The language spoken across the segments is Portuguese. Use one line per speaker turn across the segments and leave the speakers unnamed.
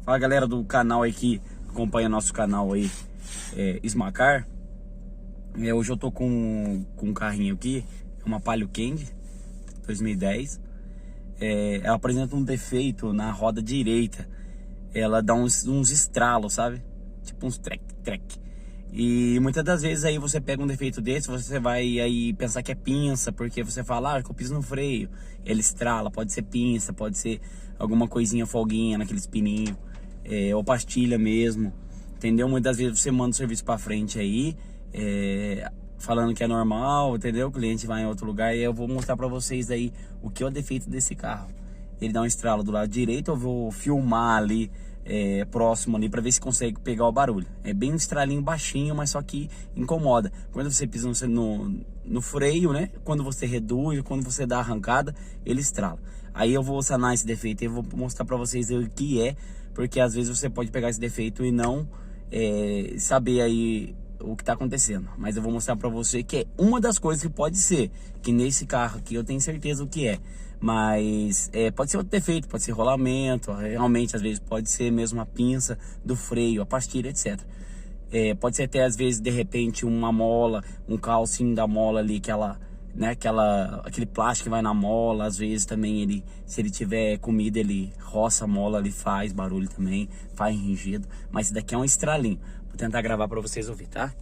Fala galera do canal aí que acompanha nosso canal aí, Ismacar. Hoje eu tô com um carrinho aqui, uma Palio Candy 2010. Ela apresenta um defeito na roda direita. Ela dá uns estralos, sabe? Tipo uns trek. E muitas das vezes aí você pega um defeito desse, você vai aí pensar que é pinça, porque você fala, que eu piso no freio, ele estrala, pode ser pinça, pode ser alguma coisinha folguinha naqueles pininhos, ou pastilha mesmo, entendeu? Muitas vezes você manda o serviço pra frente aí, falando que é normal, entendeu? O cliente vai em outro lugar e eu vou mostrar pra vocês aí o que é o defeito desse carro. Ele dá um estralo do lado direito, eu vou filmar ali, próximo ali, para ver se consegue pegar o barulho. É bem um estralinho baixinho, mas só que incomoda. Quando você pisa no freio, né? Quando você reduz, quando você dá a arrancada, ele estrala. Aí eu vou sanar esse defeito e vou mostrar para vocês o que é, porque às vezes você pode pegar esse defeito e não saber aí o que tá acontecendo. Mas eu vou mostrar para você que é uma das coisas que pode ser, que nesse carro aqui eu tenho certeza o que é. Mas pode ser outro defeito, pode ser rolamento, realmente às vezes pode ser mesmo a pinça do freio, a pastilha, etc. Pode ser até às vezes de repente uma mola, um calcinho da mola ali, aquele plástico que vai na mola. Às vezes também se ele tiver comida, ele roça a mola, ele faz barulho também, faz ringido. Mas esse daqui é um estralinho. Vou tentar gravar para vocês ouvir, tá?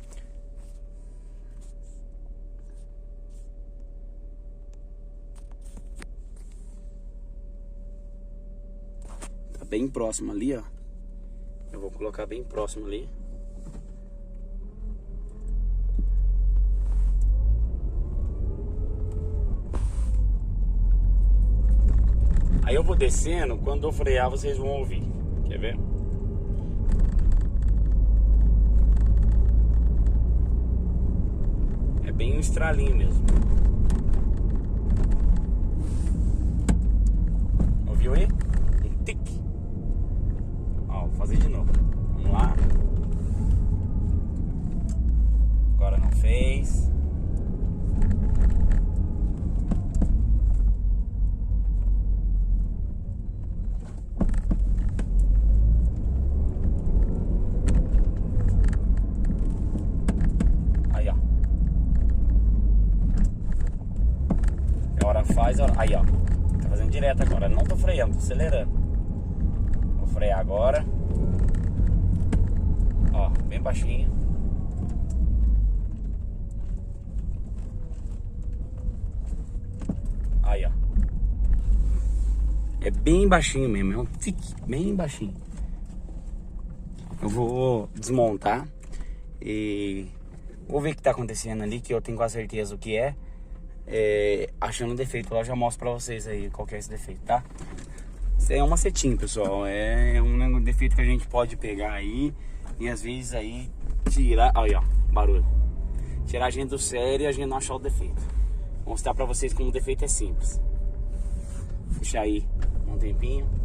Bem próximo ali, ó. Eu vou colocar bem próximo ali. Aí eu vou descendo, quando eu frear vocês vão ouvir. Quer ver? É bem um estralinho mesmo. Ouviu aí? Um tique. Vou fazer de novo. Vamos lá. Agora não fez. Aí, ó. Agora faz, ó. Aí, ó. Tá fazendo direto agora. Não tô freando, tô acelerando. Vou frear agora. Ó, bem baixinho. Aí, ó. É bem baixinho mesmo, é um tique, bem baixinho. Eu vou desmontar e vou ver o que tá acontecendo ali, que eu tenho quase certeza o que é. Achando um defeito lá, eu já mostro pra vocês aí qual que é esse defeito, tá? Isso é um macetinho, pessoal. É um defeito que a gente pode pegar aí e às vezes aí tirar. Aí, ó, barulho. Tirar a gente do sério e a gente não achar o defeito. Vou mostrar pra vocês como o defeito é simples. Deixa aí um tempinho.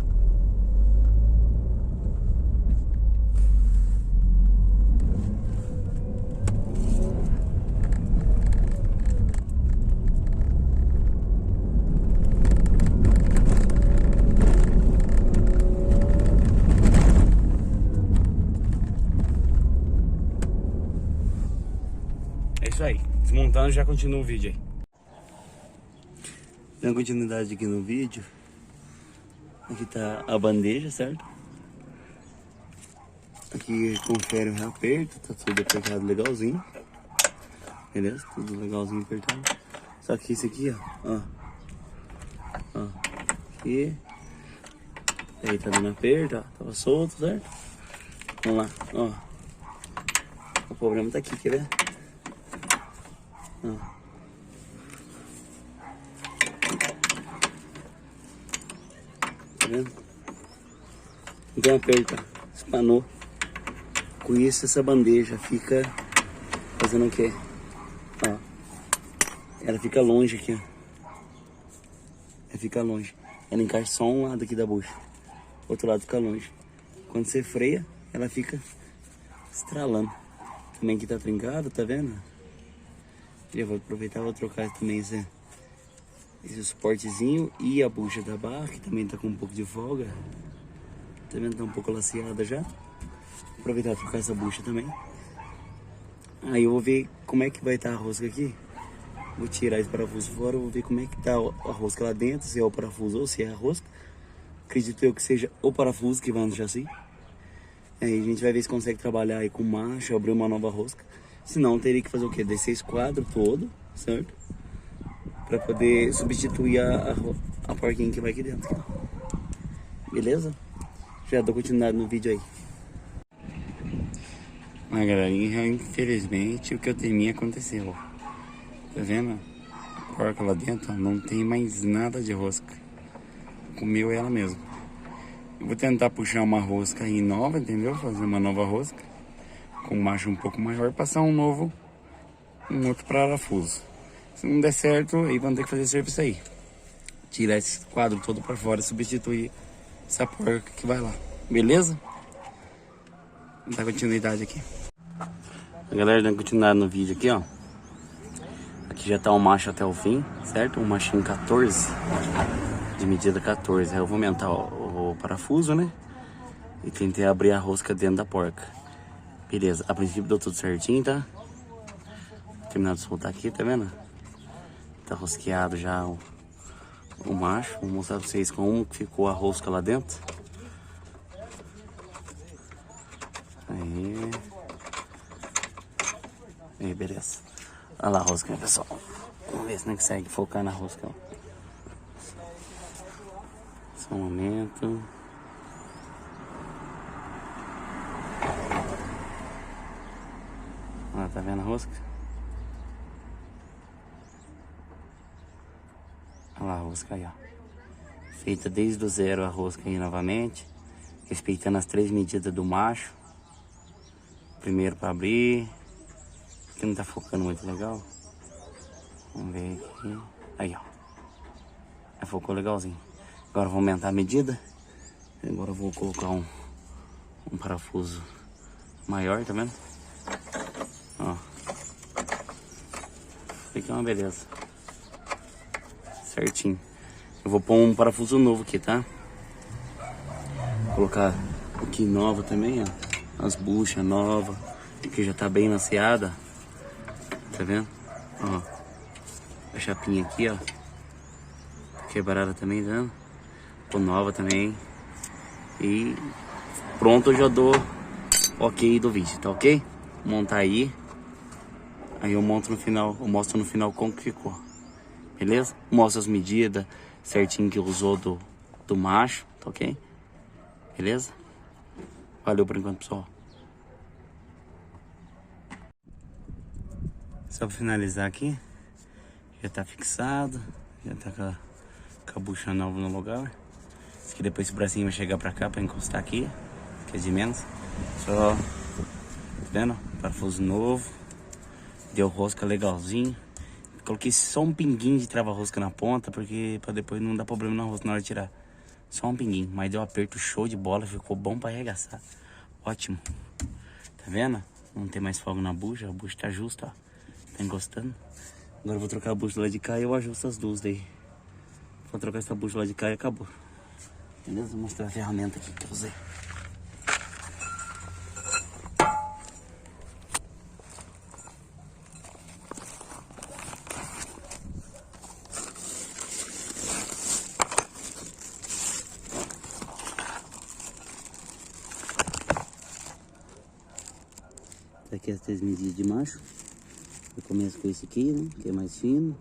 É isso aí, desmontando, já continua o vídeo aí. Dando continuidade aqui no vídeo. Aqui tá a bandeja, certo? Aqui confere o reaperto, tá tudo apertado legalzinho. Beleza? Tudo legalzinho apertado. Só que esse aqui, ó. Aqui. Aí tá dando aperto, ó. Tava solto, certo? Vamos lá, ó. O problema tá aqui, quer ver? Tá vendo? Então aperta, espanou. Com isso essa bandeja fica fazendo o quê? Ó. Ela fica longe aqui, ó. Ela fica longe. Ela encaixa só um lado aqui da bucha. O outro lado fica longe. Quando você freia, ela fica estralando. Também aqui tá trincado, tá vendo? Eu vou aproveitar e vou trocar também esse suportezinho e a bucha da barra, que também tá com um pouco de folga. Tá vendo? Tá um pouco laceada já. Vou aproveitar pra trocar essa bucha também. Aí eu vou ver como é que vai estar a rosca aqui. Vou tirar esse parafuso fora, vou ver como é que tá a rosca lá dentro, se é o parafuso ou se é a rosca. Acredito eu que seja o parafuso que vai no chassi. Aí a gente vai ver se consegue trabalhar aí com macho, abrir uma nova rosca. Senão teria que fazer o quê? Descer esse quadro todo, certo? Pra poder substituir a porquinha que vai aqui dentro. Beleza? Já dou continuidade no vídeo aí. Mas galerinha, infelizmente o que eu temia aconteceu. Tá vendo? A porca lá dentro não tem mais nada de rosca. Comeu ela mesmo. Eu vou tentar puxar uma rosca aí nova, entendeu? Fazer uma nova rosca com um macho um pouco maior, passar um outro parafuso. Se não der certo, aí vamos ter que fazer esse serviço aí. Tirar esse quadro todo pra fora e substituir essa porca que vai lá. Beleza? Vamos dar continuidade aqui. Galera, dando continuidade no vídeo aqui, ó. Aqui já tá o macho até o fim, certo? Um machinho 14, de medida 14. Aí eu vou aumentar o parafuso, né? E tentei abrir a rosca dentro da porca. Beleza, a princípio deu tudo certinho, tá? Vou terminar de soltar aqui, tá vendo? Tá rosqueado já o macho. Vou mostrar pra vocês como que ficou a rosca lá dentro. Aí, beleza. Olha lá a rosca, né, pessoal? Vamos ver se não consegue focar na rosca. Ó. Só um momento. Olha, tá vendo a rosca? Olha lá a rosca aí, ó. Feita desde o zero a rosca aí novamente. Respeitando as 3 medidas do macho. Primeiro para abrir. Aqui não tá focando muito legal. Vamos ver aqui. Aí, ó. Aí focou legalzinho. Agora eu vou aumentar a medida. Agora eu vou colocar um parafuso maior, tá vendo? Ó. Aqui é uma beleza. Certinho. Eu vou pôr um parafuso novo aqui, tá? Vou colocar aqui nova também, ó. As buchas novas. Aqui já tá bem laceada. Tá vendo? Ó. A chapinha aqui, ó. Quebrada também, tá vendo? Tô nova também. E pronto, eu já dou ok do vídeo, tá ok? Vou montar aí. Aí eu monto no final, eu mostro no final como que ficou. Beleza? Mostro as medidas certinho que usou do macho, tá ok? Beleza? Valeu por enquanto, pessoal. Só pra finalizar aqui. Já tá fixado. Já tá com a bucha nova no lugar. Esse aqui depois esse bracinho vai chegar pra cá pra encostar aqui. Que é de menos. Só, tá vendo? Parafuso novo. Deu rosca legalzinho. Coloquei só um pinguinho de trava-rosca na ponta, porque pra depois não dar problema na rosca na hora de tirar. Só um pinguinho, mas deu aperto show de bola, ficou bom pra arregaçar. Ótimo. Tá vendo? Não tem mais fogo na bucha, a bucha tá justa, ó. Tá encostando. Agora eu vou trocar a bucha lá de cá e eu ajusto as duas daí. Vou trocar essa bucha lá de cá e acabou. Beleza? Vou mostrar a ferramenta aqui que eu usei. Aqui as 3 medidas de macho. Eu começo com esse aqui, né? Que é mais fino.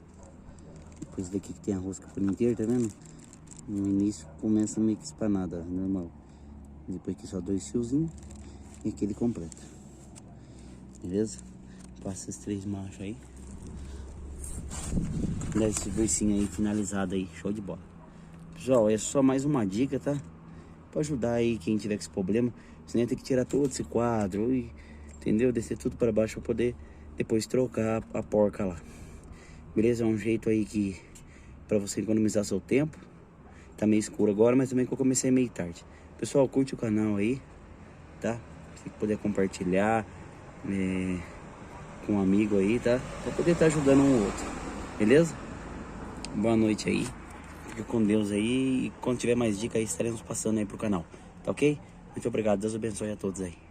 Depois daqui que tem a rosca por inteiro, tá vendo? No início começa meio que espanada, normal. Depois aqui só 2 fiozinhos e aquele completo. Beleza? Passa esses 3 machos aí. Dá esse versinho aí finalizado aí, show de bola. Pessoal, é só mais uma dica, tá? Pra ajudar aí quem tiver com esse problema. Você nem tem que tirar todo esse quadro e... Entendeu? Descer tudo para baixo para poder depois trocar a porca lá. Beleza? É um jeito aí que para você economizar seu tempo. Tá meio escuro agora, mas também que eu comecei meio tarde. Pessoal, curte o canal aí, tá? Se puder compartilhar com um amigo aí, tá? Pra poder estar ajudando um ou outro. Beleza? Boa noite aí. Fica com Deus aí. E quando tiver mais dicas aí, estaremos passando aí pro canal. Tá ok? Muito obrigado, Deus abençoe a todos aí.